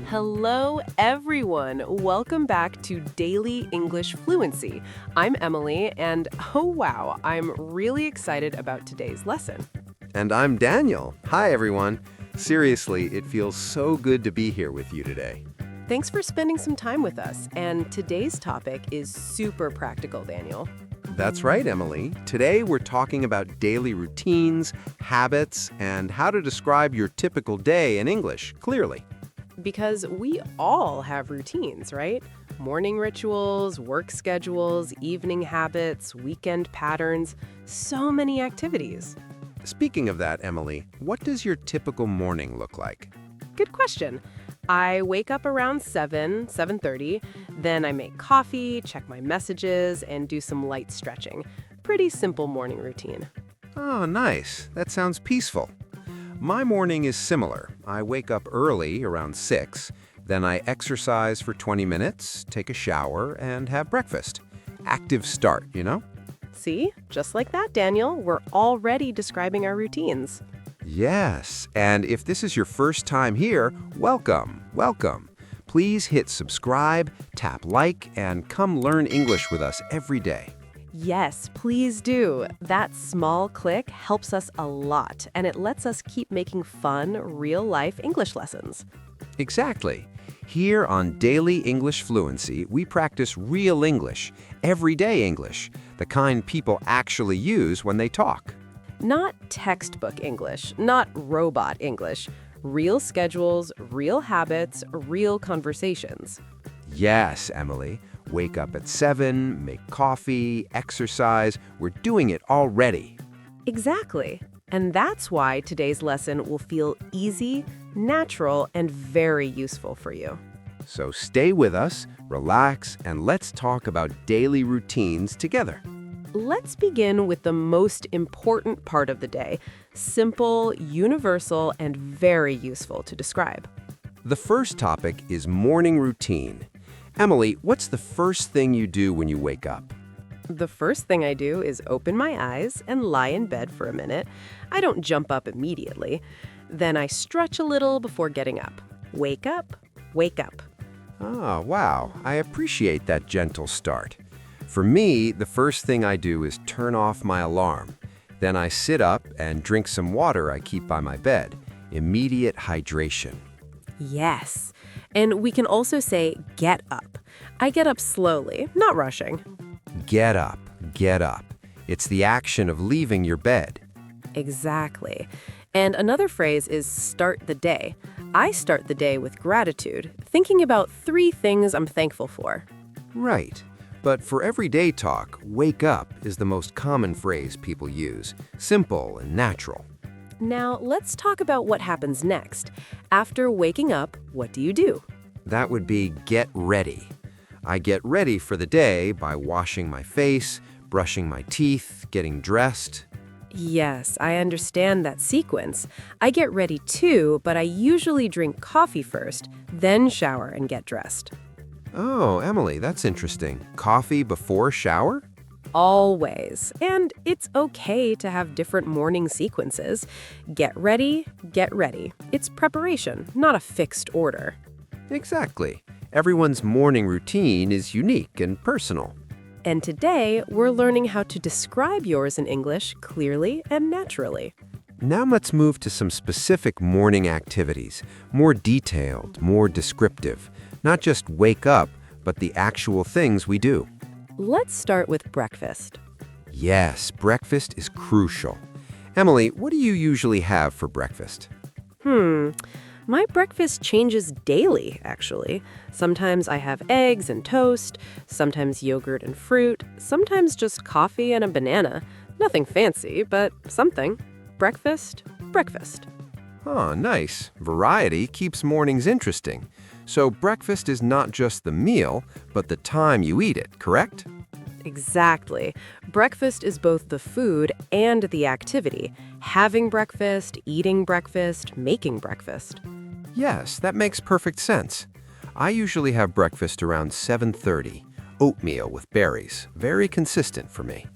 Hello, everyone. Welcome back to Daily English Fluency. I'm Emily, and oh wow, I'm really excited about today's lesson. And I'm Daniel. Hi, everyone. Seriously, it feels so good to be here with you today. Thanks for spending some time with us, and today's topic is super practical, Daniel. That's right, Emily. Today we're talking about daily routines, habits, and how to describe your typical day in English clearly. Because we all have routines, right? Morning rituals, work schedules, evening habits, weekend patterns, so many activities. Speaking of that, Emily, what does your typical morning look like? Good question. I wake up around 7:30, then I make coffee, check my messages, and do some light stretching. Pretty simple morning routine. Oh, nice. That sounds peaceful. My morning is similar. I wake up early, around 6, then I exercise for 20 minutes, take a shower, and have breakfast. Active start, you know? See? Just like that, Daniel, we're already describing our routines. Yes, and if this is your first time here, welcome, welcome. Please hit subscribe, tap like, and come learn English with us every day. Yes, please do. That small click helps us a lot, and it lets us keep making fun, real-life English lessons. Exactly. Here on Daily English Fluency, we practice real English, everyday English, the kind people actually use when they talk. Not textbook English, not robot English. Real schedules, real habits, real conversations. Yes, Emily. Wake up at 7, make coffee, exercise. We're doing it already. Exactly. And that's why today's lesson will feel easy, natural, and very useful for you. So stay with us, relax, and let's talk about daily routines together. Let's begin with the most important part of the day. Simple, universal, and very useful to describe. The first topic is morning routine. Emily, what's the first thing you do when you wake up? The first thing I do is open my eyes and lie in bed for a minute. I don't jump up immediately. Then I stretch a little before getting up. Wake up, wake up. Oh, wow. I appreciate that gentle start. For me, the first thing I do is turn off my alarm. Then I sit up and drink some water I keep by my bed. Immediate hydration. Yes. And we can also say get up. I get up slowly, not rushing. Get up, get up. It's the action of leaving your bed. Exactly. And another phrase is start the day. I start the day with gratitude, thinking about 3 things I'm thankful for. Right. But for everyday talk, wake up is the most common phrase people use. Simple and natural. Now, let's talk about what happens next. After waking up, what do you do? That would be get ready. I get ready for the day by washing my face, brushing my teeth, getting dressed. Yes, I understand that sequence. I get ready too, but I usually drink coffee first, then shower and get dressed. Oh, Emily, that's interesting. Coffee before shower? Always. And it's okay to have different morning sequences. Get ready, get ready. It's preparation, not a fixed order. Exactly. Everyone's morning routine is unique and personal. And today, we're learning how to describe yours in English clearly and naturally. Now let's move to some specific morning activities, more detailed, more descriptive. Not just wake up, but the actual things we do. Let's start with breakfast. Yes, breakfast is crucial. Emily, what do you usually have for breakfast? My breakfast changes daily, actually. Sometimes I have eggs and toast, sometimes yogurt and fruit, sometimes just coffee and a banana. Nothing fancy, but something. Breakfast, breakfast. Oh, nice. Variety keeps mornings interesting. So breakfast is not just the meal, but the time you eat it, correct? Exactly. Breakfast is both the food and the activity. Having breakfast, eating breakfast, making breakfast. Yes, that makes perfect sense. I usually have breakfast around 7:30. Oatmeal with berries. Very consistent for me.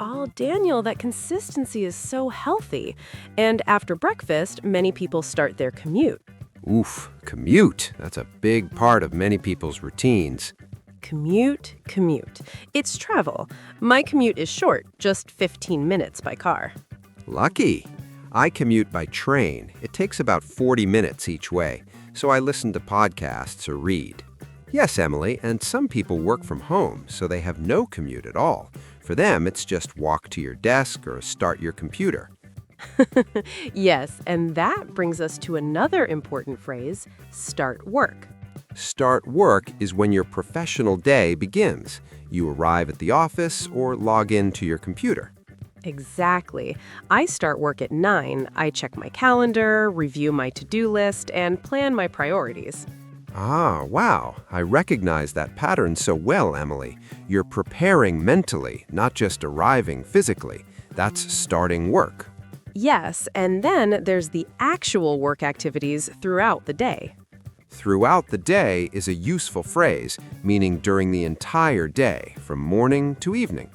Oh, Daniel, that consistency is so healthy. And after breakfast, many people start their commute. Oof, commute. That's a big part of many people's routines. Commute, commute. It's travel. My commute is short, just 15 minutes by car. Lucky. I commute by train. It takes about 40 minutes each way, so I listen to podcasts or read. Yes, Emily, and some people work from home, so they have no commute at all. For them, it's just walk to your desk or start your computer. Yes, and that brings us to another important phrase, start work. Start work is when your professional day begins. You arrive at the office or log into your computer. Exactly. I start work at 9. I check my calendar, review my to-do list, and plan my priorities. Ah, wow. I recognize that pattern so well, Emily. You're preparing mentally, not just arriving physically. That's starting work. Yes, and then there's the actual work activities throughout the day. Throughout the day is a useful phrase, meaning during the entire day, from morning to evening.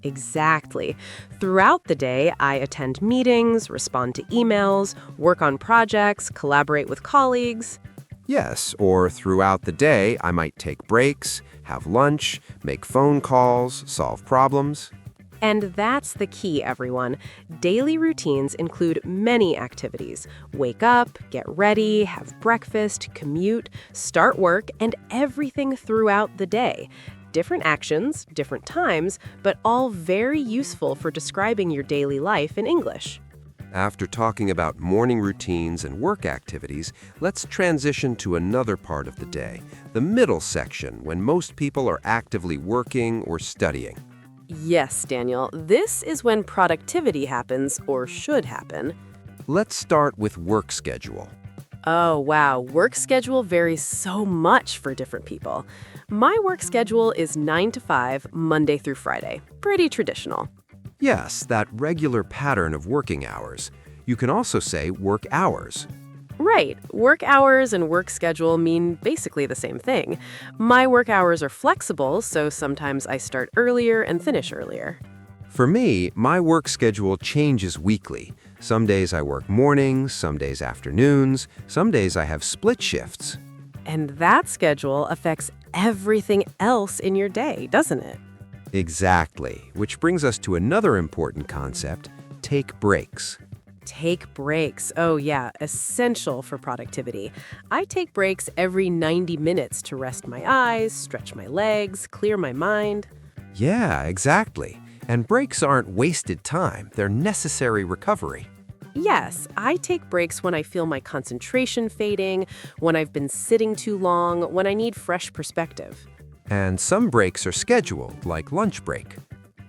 Exactly. Throughout the day, I attend meetings, respond to emails, work on projects, collaborate with colleagues. Yes, or throughout the day, I might take breaks, have lunch, make phone calls, solve problems. And that's the key, everyone. Daily routines include many activities. Wake up, get ready, have breakfast, commute, start work, and everything throughout the day. Different actions, different times, but all very useful for describing your daily life in English. After talking about morning routines and work activities, let's transition to another part of the day, the middle section, when most people are actively working or studying. Yes, Daniel, this is when productivity happens, or should happen. Let's start with work schedule. Oh, wow. Work schedule varies so much for different people. My work schedule is 9 to 5, Monday through Friday. Pretty traditional. Yes, that regular pattern of working hours. You can also say work hours. Right. Work hours and work schedule mean basically the same thing. My work hours are flexible, so sometimes I start earlier and finish earlier. For me, my work schedule changes weekly. Some days I work mornings, some days afternoons, some days I have split shifts. And that schedule affects everything else in your day, doesn't it? Exactly, which brings us to another important concept, take breaks. Take breaks. Oh, yeah, essential for productivity. I take breaks every 90 minutes to rest my eyes, stretch my legs, clear my mind. Yeah, exactly. And breaks aren't wasted time, they're necessary recovery. Yes, I take breaks when I feel my concentration fading, when I've been sitting too long, when I need fresh perspective. And some breaks are scheduled, like lunch break.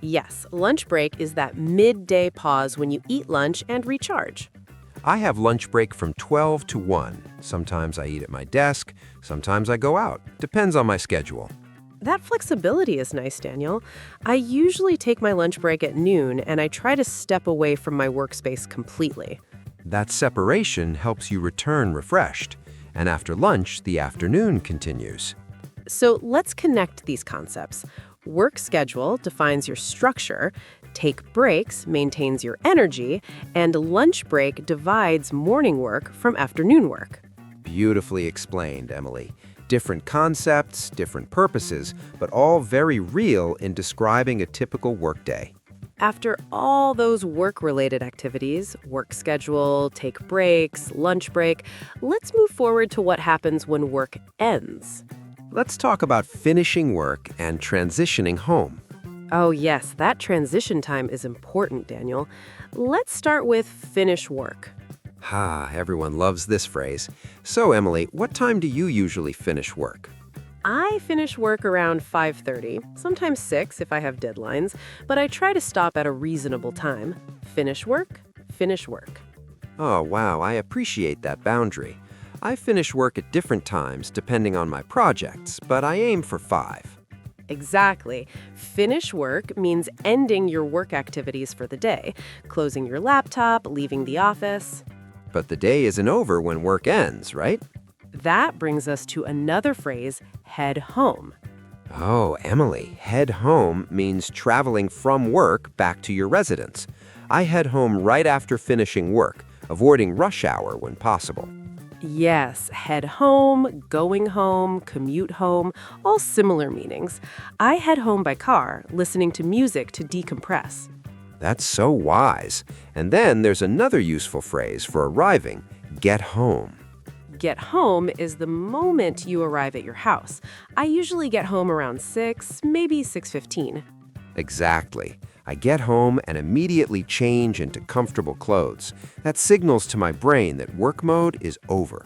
Yes, lunch break is that midday pause when you eat lunch and recharge. I have lunch break from 12 to 1. Sometimes I eat at my desk, sometimes I go out. Depends on my schedule. That flexibility is nice, Daniel. I usually take my lunch break at noon and I try to step away from my workspace completely. That separation helps you return refreshed. And after lunch, the afternoon continues. So let's connect these concepts. Work schedule defines your structure, take breaks maintains your energy, and lunch break divides morning work from afternoon work. Beautifully explained, Emily. Different concepts, different purposes, but all very real in describing a typical workday. After all those work-related activities, work schedule, take breaks, lunch break, let's move forward to what happens when work ends. Let's talk about finishing work and transitioning home. Oh yes, that transition time is important, Daniel. Let's start with finish work. Everyone loves this phrase. So, Emily, what time do you usually finish work? I finish work around 5:30, sometimes 6 if I have deadlines, but I try to stop at a reasonable time. Finish work, finish work. Oh, wow, I appreciate that boundary. I finish work at different times depending on my projects, but I aim for 5. Exactly. Finish work means ending your work activities for the day, closing your laptop, leaving the office. But the day isn't over when work ends, right? That brings us to another phrase, head home. Oh, Emily, head home means traveling from work back to your residence. I head home right after finishing work, avoiding rush hour when possible. Yes, head home, going home, commute home, all similar meanings. I head home by car, listening to music to decompress. That's so wise. And then there's another useful phrase for arriving, get home. Get home is the moment you arrive at your house. I usually get home around 6, maybe 6:15. Exactly. I get home and immediately change into comfortable clothes. That signals to my brain that work mode is over.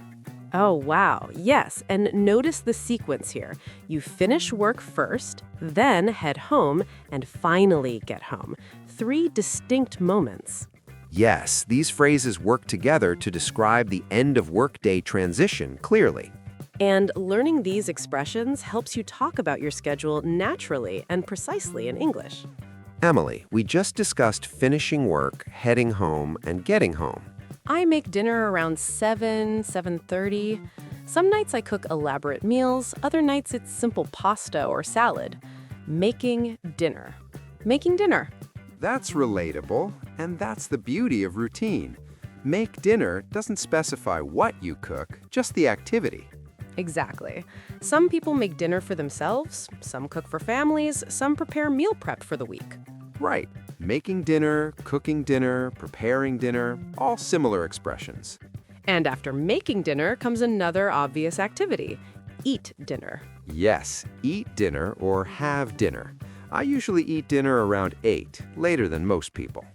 Oh, wow. Yes, and notice the sequence here. You finish work first, then head home, and finally get home. 3 distinct moments. Yes, these phrases work together to describe the end of workday transition clearly. And learning these expressions helps you talk about your schedule naturally and precisely in English. Emily, we just discussed finishing work, heading home, and getting home. I make dinner around 7, 7:30. Some nights I cook elaborate meals, other nights it's simple pasta or salad. Making dinner. Making dinner. That's relatable, and that's the beauty of routine. Make dinner doesn't specify what you cook, just the activity. Exactly. Some people make dinner for themselves, some cook for families, some prepare meal prep for the week. Right. Making dinner, cooking dinner, preparing dinner, all similar expressions. And after making dinner comes another obvious activity. Eat dinner. Yes, eat dinner or have dinner. I usually eat dinner around 8, later than most people.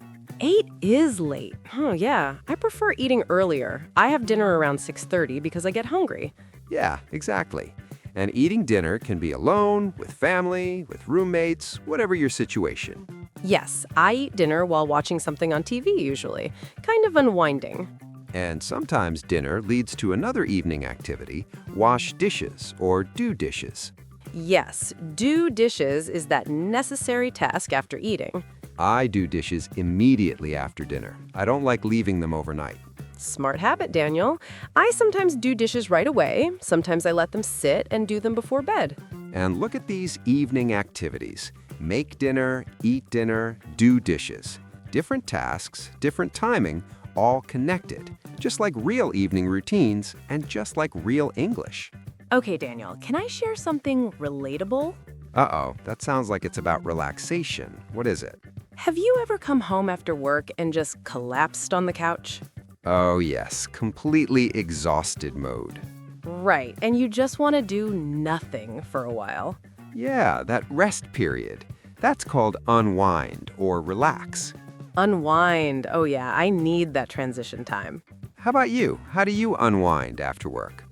8 is late. Oh, yeah. I prefer eating earlier. I have dinner around 6:30 because I get hungry. Yeah, exactly. And eating dinner can be alone, with family, with roommates, whatever your situation. Yes, I eat dinner while watching something on TV usually. Kind of unwinding. And sometimes dinner leads to another evening activity, wash dishes or do dishes. Yes, do dishes is that necessary task after eating. I do dishes immediately after dinner. I don't like leaving them overnight. Smart habit, Daniel. I sometimes do dishes right away. Sometimes I let them sit and do them before bed. And look at these evening activities. Make dinner, eat dinner, do dishes. Different tasks, different timing, all connected. Just like real evening routines and just like real English. Okay, Daniel, can I share something relatable? Uh-oh, that sounds like it's about relaxation. What is it? Have you ever come home after work and just collapsed on the couch? Oh yes, completely exhausted mode. Right, and you just want to do nothing for a while. Yeah, that rest period. That's called unwind or relax. Unwind. Oh yeah, I need that transition time. How about you? How do you unwind after work?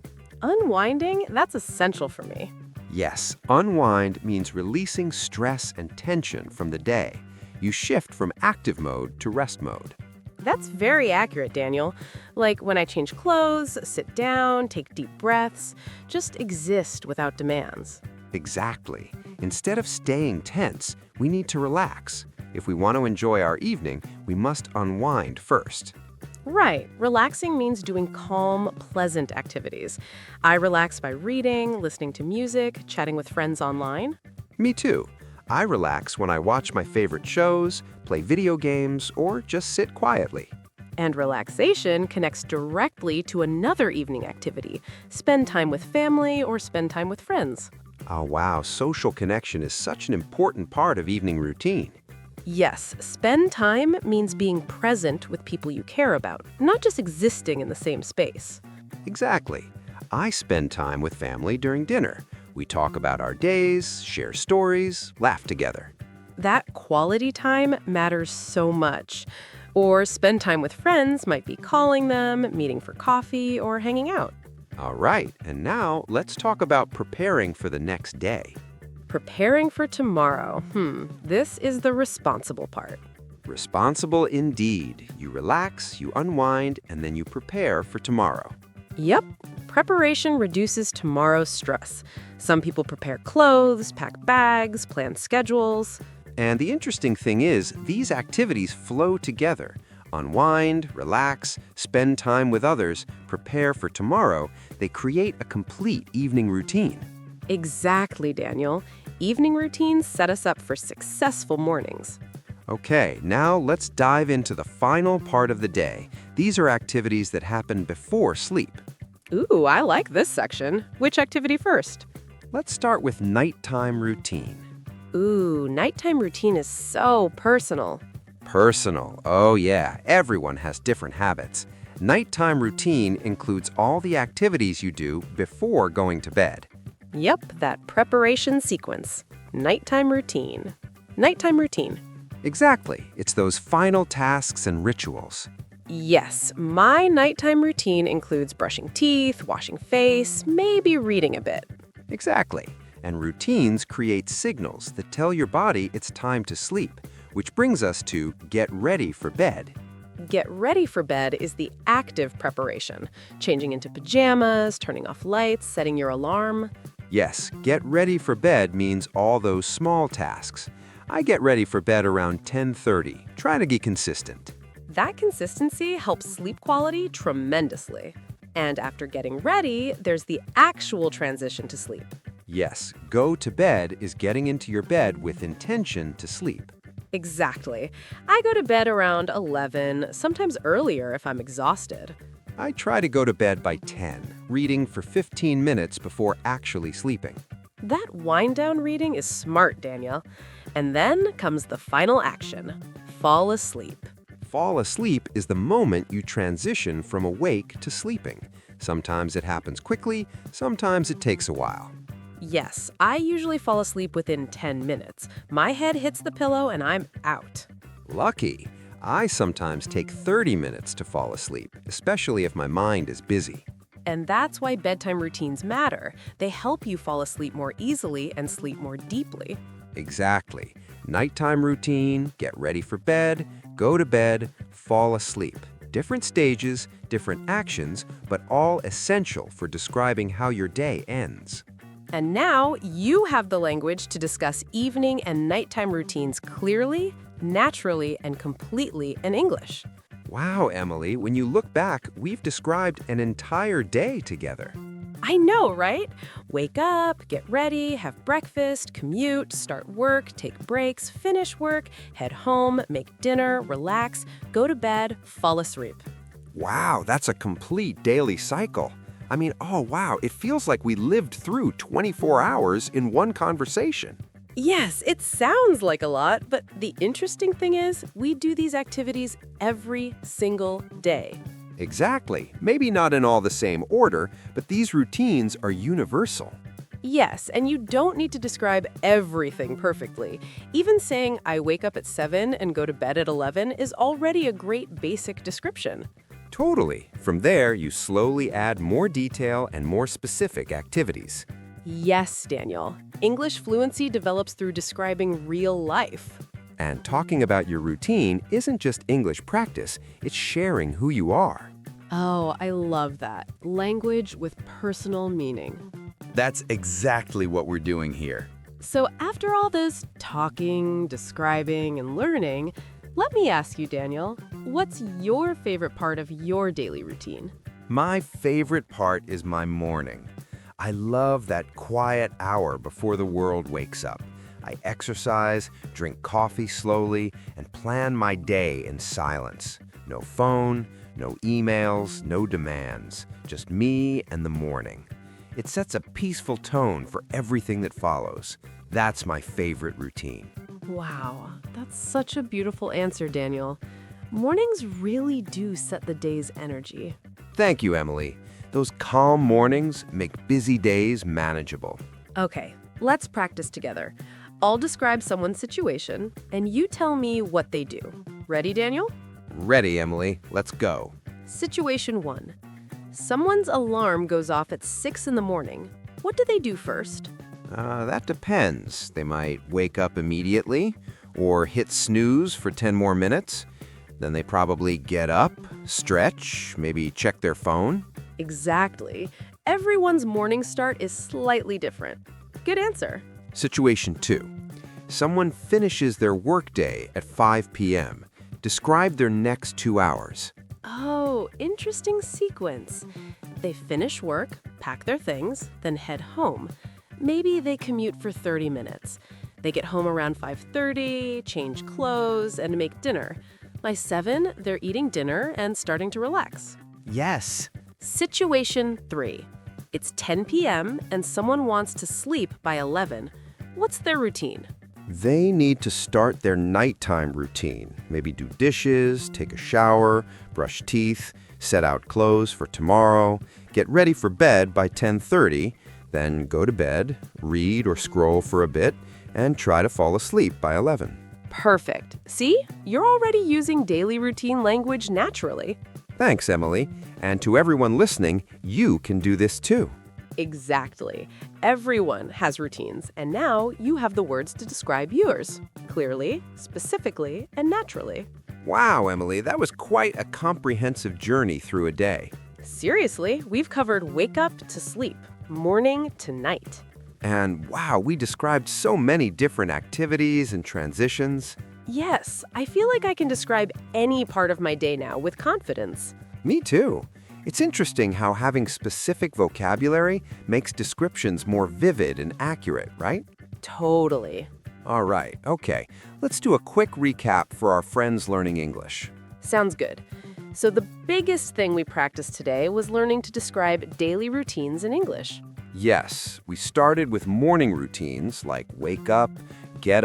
Unwinding, that's essential for me. Yes, unwind means releasing stress and tension from the day. You shift from active mode to rest mode. That's very accurate, Daniel. Like when I change clothes, sit down, take deep breaths, just exist without demands. Exactly. Instead of staying tense, we need to relax. If we want to enjoy our evening, we must unwind first. Right. Relaxing means doing calm, pleasant activities. I relax by reading, listening to music, chatting with friends online. Me too. I relax when I watch my favorite shows, play video games, or just sit quietly. And relaxation connects directly to another evening activity. Spend time with family or spend time with friends. Oh wow, social connection is such an important part of evening routine. Yes, spend time means being present with people you care about, not just existing in the same space. Exactly. I spend time with family during dinner. We talk about our days, share stories, laugh together. That quality time matters so much. Or spend time with friends might be calling them, meeting for coffee, or hanging out. All right, and now let's talk about preparing for the next day. Preparing for tomorrow. This is the responsible part. Responsible indeed. You relax, you unwind, and then you prepare for tomorrow. Yep. Preparation reduces tomorrow's stress. Some people prepare clothes, pack bags, plan schedules. And the interesting thing is, these activities flow together. Unwind, relax, spend time with others, prepare for tomorrow. They create a complete evening routine. Exactly, Daniel. Evening routines set us up for successful mornings. Okay, now let's dive into the final part of the day. These are activities that happen before sleep. Ooh, I like this section. Which activity first? Let's start with nighttime routine. Ooh, nighttime routine is so personal. Personal. Oh yeah, everyone has different habits. Nighttime routine includes all the activities you do before going to bed. Yep, that preparation sequence. Nighttime routine. Nighttime routine. Exactly. It's those final tasks and rituals. Yes, my nighttime routine includes brushing teeth, washing face, maybe reading a bit. Exactly. And routines create signals that tell your body it's time to sleep, which brings us to get ready for bed. Get ready for bed is the active preparation. Changing into pajamas, turning off lights, setting your alarm. Yes, get ready for bed means all those small tasks. I get ready for bed around 10:30. Try to be consistent. That consistency helps sleep quality tremendously. And after getting ready, there's the actual transition to sleep. Yes, go to bed is getting into your bed with intention to sleep. Exactly. I go to bed around 11, sometimes earlier if I'm exhausted. I try to go to bed by 10, reading for 15 minutes before actually sleeping. That wind-down reading is smart, Danielle. And then comes the final action. Fall asleep. Fall asleep is the moment you transition from awake to sleeping. Sometimes it happens quickly, sometimes it takes a while. Yes, I usually fall asleep within 10 minutes. My head hits the pillow and I'm out. Lucky. I sometimes take 30 minutes to fall asleep, especially if my mind is busy. And that's why bedtime routines matter. They help you fall asleep more easily and sleep more deeply. Exactly. Nighttime routine, get ready for bed, go to bed, fall asleep. Different stages, different actions, but all essential for describing how your day ends. And now you have the language to discuss evening and nighttime routines clearly, naturally, and completely in English. Wow, Emily, when you look back, we've described an entire day together. I know, right? Wake up, get ready, have breakfast, commute, start work, take breaks, finish work, head home, make dinner, relax, go to bed, fall asleep. Wow, that's a complete daily cycle. I mean, oh wow, it feels like we lived through 24 hours in one conversation. Yes, it sounds like a lot, but the interesting thing is we do these activities every single day. Exactly. Maybe not in all the same order, but these routines are universal. Yes, and you don't need to describe everything perfectly. Even saying, I wake up at 7 and go to bed at 11 is already a great basic description. Totally. From there, you slowly add more detail and more specific activities. Yes, Daniel. English fluency develops through describing real life. And talking about your routine isn't just English practice, it's sharing who you are. Oh, I love that. Language with personal meaning. That's exactly what we're doing here. So after all this talking, describing, and learning, let me ask you, Daniel, what's your favorite part of your daily routine? My favorite part is my morning. I love that quiet hour before the world wakes up. I exercise, drink coffee slowly, and plan my day in silence. No phone, no emails, no demands. Just me and the morning. It sets a peaceful tone for everything that follows. That's my favorite routine. Wow, that's such a beautiful answer, Daniel. Mornings really do set the day's energy. Thank you, Emily. Those calm mornings make busy days manageable. Okay, let's practice together. I'll describe someone's situation, and you tell me what they do. Ready, Daniel? Ready, Emily. Let's go. Situation 1. Someone's alarm goes off at 6 in the morning. What do they do first? That depends. They might wake up immediately or hit snooze for 10 more minutes. Then they probably get up, stretch, maybe check their phone. Exactly. Everyone's morning start is slightly different. Good answer. Situation 2. Someone finishes their workday at 5 p.m. Describe their next 2 hours. Oh, interesting sequence. They finish work, pack their things, then head home. Maybe they commute for 30 minutes. They get home around 5:30, change clothes, and make dinner. By 7, they're eating dinner and starting to relax. Yes. Situation 3. It's 10 p.m. and someone wants to sleep by 11. What's their routine? They need to start their nighttime routine. Maybe do dishes, take a shower, brush teeth, set out clothes for tomorrow, get ready for bed by 10:30, then go to bed, read or scroll for a bit, and try to fall asleep by 11. Perfect. See? You're already using daily routine language naturally. Thanks, Emily. And to everyone listening, you can do this too. Exactly. Everyone has routines, and now you have the words to describe yours. Clearly, specifically, and naturally. Wow, Emily, that was quite a comprehensive journey through a day. Seriously, we've covered wake up to sleep, morning to night. And wow, we described so many different activities and transitions. Yes, I feel like I can describe any part of my day now with confidence. Me too. It's interesting how having specific vocabulary makes descriptions more vivid and accurate, right? Totally. All right, okay. Let's do a quick recap for our friends learning English. Sounds good. So the biggest thing we practiced today was learning to describe daily routines in English. Yes, we started with morning routines like wake up, get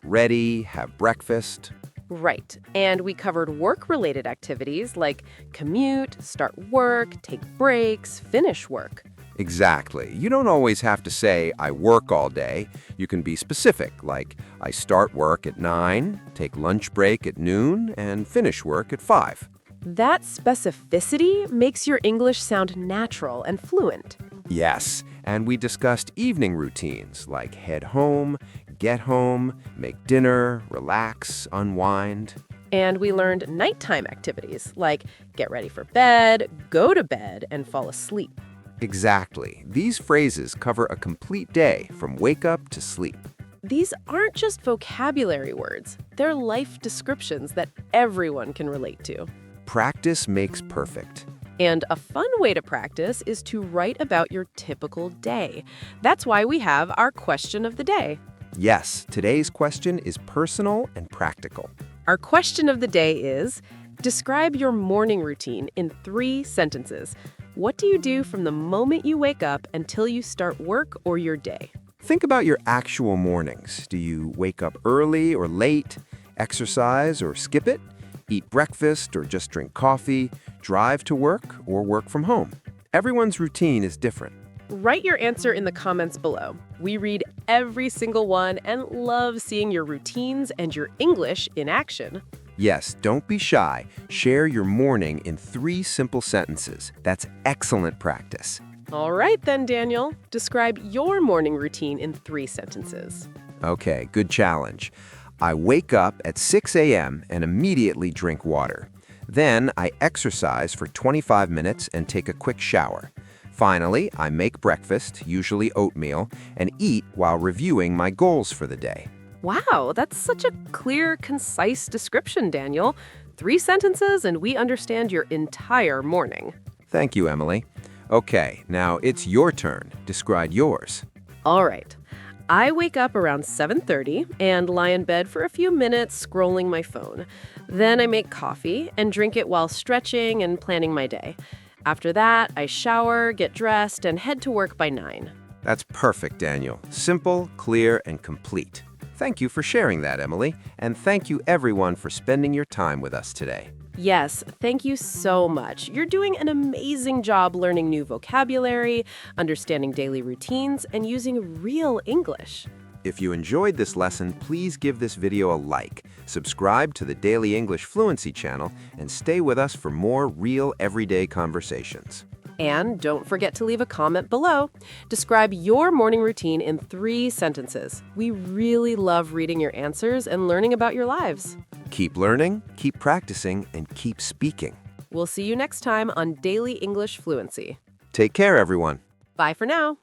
ready, have breakfast. Right. And we covered work-related activities like commute, start work, take breaks, finish work. Exactly. You don't always have to say, I work all day. You can be specific, like I start work at 9, take lunch break at noon, and finish work at 5. That specificity makes your English sound natural and fluent. Yes, and we discussed evening routines like head home, get home, make dinner, relax, unwind. And we learned nighttime activities like get ready for bed, go to bed, and fall asleep. Exactly. These phrases cover a complete day from wake up to sleep. These aren't just vocabulary words. They're life descriptions that everyone can relate to. Practice makes perfect. And a fun way to practice is to write about your typical day. That's why we have our question of the day. Yes, today's question is personal and practical. Our question of the day is, describe your morning routine in 3 sentences. What do you do from the moment you wake up until you start work or your day? Think about your actual mornings. Do you wake up early or late, exercise or skip it, eat breakfast or just drink coffee, drive to work or work from home? Everyone's routine is different. Write your answer in the comments below. We read every single one and love seeing your routines and your English in action. Yes, don't be shy. Share your morning in 3 simple sentences. That's excellent practice. All right then, Daniel. Describe your morning routine in 3 sentences. Okay, good challenge. I wake up at 6 a.m. and immediately drink water. Then I exercise for 25 minutes and take a quick shower. Finally, I make breakfast, usually oatmeal, and eat while reviewing my goals for the day. Wow, that's such a clear, concise description, Daniel. 3 sentences and we understand your entire morning. Thank you, Emily. Okay, now it's your turn. Describe yours. All right. I wake up around 7:30 and lie in bed for a few minutes scrolling my phone. Then I make coffee and drink it while stretching and planning my day. After that, I shower, get dressed, and head to work by 9. That's perfect, Daniel. Simple, clear, and complete. Thank you for sharing that, Emily, and thank you everyone for spending your time with us today. Yes, thank you so much. You're doing an amazing job learning new vocabulary, understanding daily routines, and using real English. If you enjoyed this lesson, please give this video a like, subscribe to the Daily English Fluency channel, and stay with us for more real everyday conversations. And don't forget to leave a comment below. Describe your morning routine in 3 sentences. We really love reading your answers and learning about your lives. Keep learning, keep practicing, and keep speaking. We'll see you next time on Daily English Fluency. Take care, everyone. Bye for now.